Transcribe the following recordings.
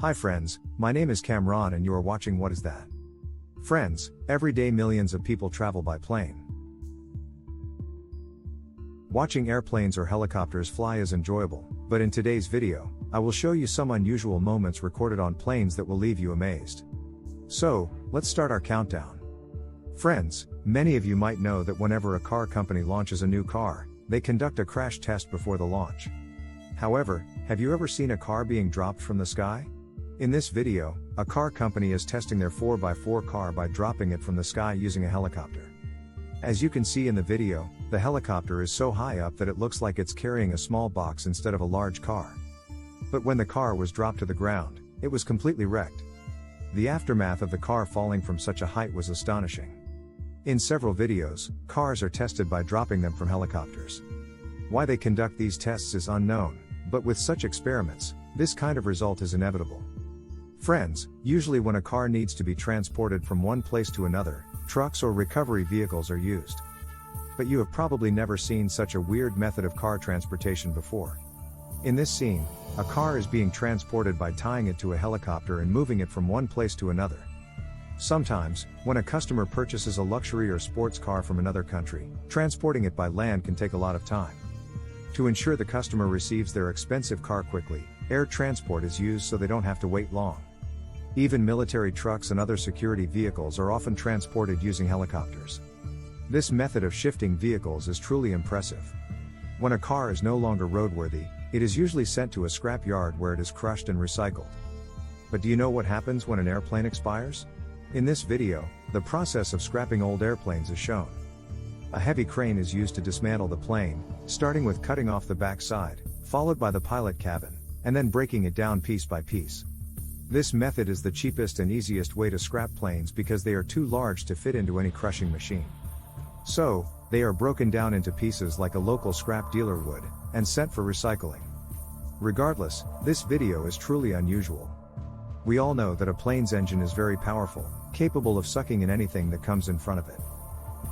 Hi friends, my name is Cameron and you are watching What Is That? Friends, every day millions of people travel by plane. Watching airplanes or helicopters fly is enjoyable, but in today's video, I will show you some unusual moments recorded on planes that will leave you amazed. So, let's start our countdown. Friends, many of you might know that whenever a car company launches a new car, they conduct a crash test before the launch. However, have you ever seen a car being dropped from the sky? In this video, a car company is testing their 4x4 car by dropping it from the sky using a helicopter. As you can see in the video, the helicopter is so high up that it looks like it's carrying a small box instead of a large car. But when the car was dropped to the ground, it was completely wrecked. The aftermath of the car falling from such a height was astonishing. In several videos, cars are tested by dropping them from helicopters. Why they conduct these tests is unknown, but with such experiments, this kind of result is inevitable. Friends, usually when a car needs to be transported from one place to another, trucks or recovery vehicles are used. But you have probably never seen such a weird method of car transportation before. In this scene, a car is being transported by tying it to a helicopter and moving it from one place to another. Sometimes, when a customer purchases a luxury or sports car from another country, transporting it by land can take a lot of time. To ensure the customer receives their expensive car quickly, air transport is used so they don't have to wait long. Even military trucks and other security vehicles are often transported using helicopters. This method of shifting vehicles is truly impressive. When a car is no longer roadworthy, it is usually sent to a scrap yard where it is crushed and recycled. But do you know what happens when an airplane expires? In this video, the process of scrapping old airplanes is shown. A heavy crane is used to dismantle the plane, starting with cutting off the back side, followed by the pilot cabin, and then breaking it down piece by piece. This method is the cheapest and easiest way to scrap planes because they are too large to fit into any crushing machine. So, they are broken down into pieces like a local scrap dealer would, and sent for recycling. Regardless, this video is truly unusual. We all know that a plane's engine is very powerful, capable of sucking in anything that comes in front of it.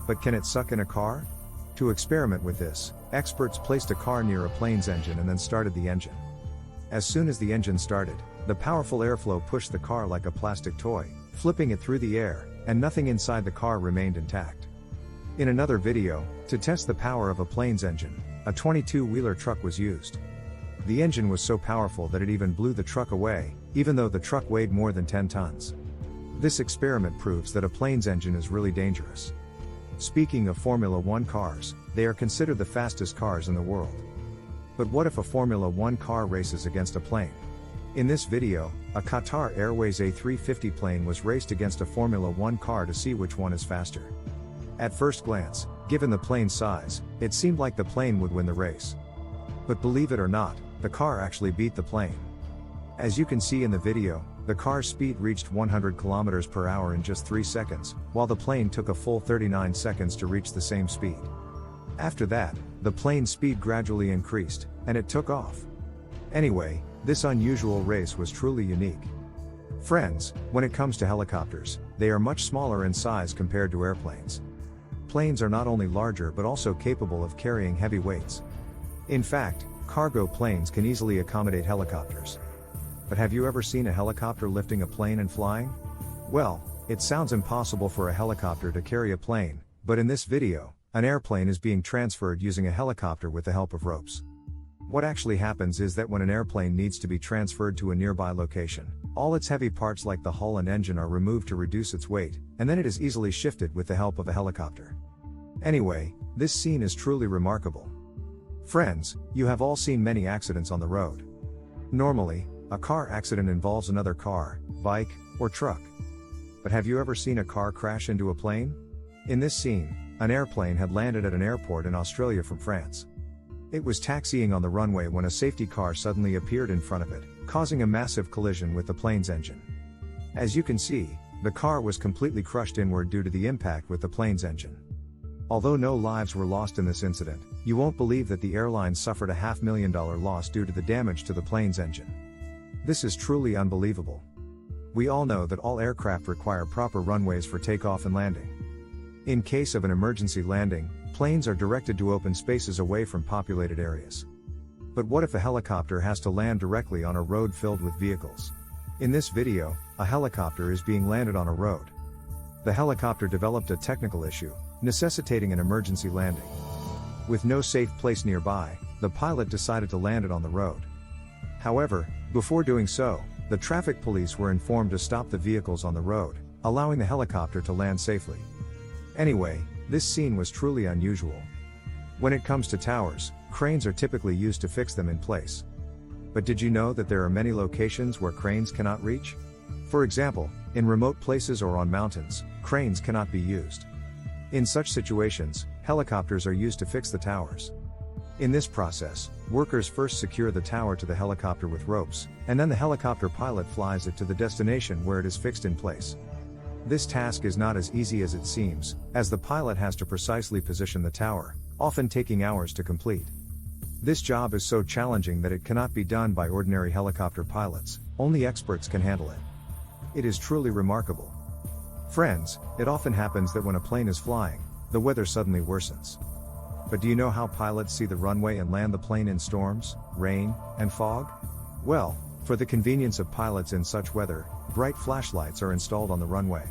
But can it suck in a car? To experiment with this, experts placed a car near a plane's engine and then started the engine. As soon as the engine started, the powerful airflow pushed the car like a plastic toy, flipping it through the air, and nothing inside the car remained intact. In another video, to test the power of a plane's engine, a 22-wheeler truck was used. The engine was so powerful that it even blew the truck away, even though the truck weighed more than 10 tons. This experiment proves that a plane's engine is really dangerous. Speaking of Formula One cars, they are considered the fastest cars in the world. But what if a Formula One car races against a plane? In this video, a Qatar Airways A350 plane was raced against a Formula One car to see which one is faster. At first glance, given the plane's size, it seemed like the plane would win the race. But believe it or not, the car actually beat the plane. As you can see in the video, the car's speed reached 100 km per hour in just 3 seconds, while the plane took a full 39 seconds to reach the same speed. After that, the plane's speed gradually increased, and it took off. Anyway, this unusual race was truly unique. Friends, when it comes to helicopters, they are much smaller in size compared to airplanes. Planes are not only larger but also capable of carrying heavy weights. In fact, cargo planes can easily accommodate helicopters. But have you ever seen a helicopter lifting a plane and flying? Well, it sounds impossible for a helicopter to carry a plane, but in this video, an airplane is being transferred using a helicopter with the help of ropes. What actually happens is that when an airplane needs to be transferred to a nearby location, all its heavy parts like the hull and engine are removed to reduce its weight, and then it is easily shifted with the help of a helicopter. Anyway, this scene is truly remarkable. Friends, you have all seen many accidents on the road. Normally, a car accident involves another car, bike, or truck. But have you ever seen a car crash into a plane? In this scene, an airplane had landed at an airport in Australia from France. It was taxiing on the runway when a safety car suddenly appeared in front of it, causing a massive collision with the plane's engine. As you can see, the car was completely crushed inward due to the impact with the plane's engine. Although no lives were lost in this incident, you won't believe that the airline suffered a $500,000 loss due to the damage to the plane's engine. This is truly unbelievable. We all know that all aircraft require proper runways for takeoff and landing. In case of an emergency landing, planes are directed to open spaces away from populated areas. But what if a helicopter has to land directly on a road filled with vehicles? In this video, a helicopter is being landed on a road. The helicopter developed a technical issue, necessitating an emergency landing. With no safe place nearby, the pilot decided to land it on the road. However, before doing so, the traffic police were informed to stop the vehicles on the road, allowing the helicopter to land safely. Anyway, this scene was truly unusual. When it comes to towers, cranes are typically used to fix them in place. But did you know that there are many locations where cranes cannot reach? For example, in remote places or on mountains, cranes cannot be used. In such situations, helicopters are used to fix the towers. In this process, workers first secure the tower to the helicopter with ropes, and then the helicopter pilot flies it to the destination where it is fixed in place. This task is not as easy as it seems, as the pilot has to precisely position the tower, often taking hours to complete. This job is so challenging that it cannot be done by ordinary helicopter pilots, only experts can handle it. It is truly remarkable. Friends, it often happens that when a plane is flying, the weather suddenly worsens. But do you know how pilots see the runway and land the plane in storms, rain, and fog? Well, for the convenience of pilots in such weather, bright flashlights are installed on the runway.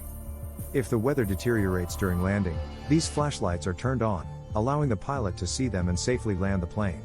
If the weather deteriorates during landing, these flashlights are turned on, allowing the pilot to see them and safely land the plane.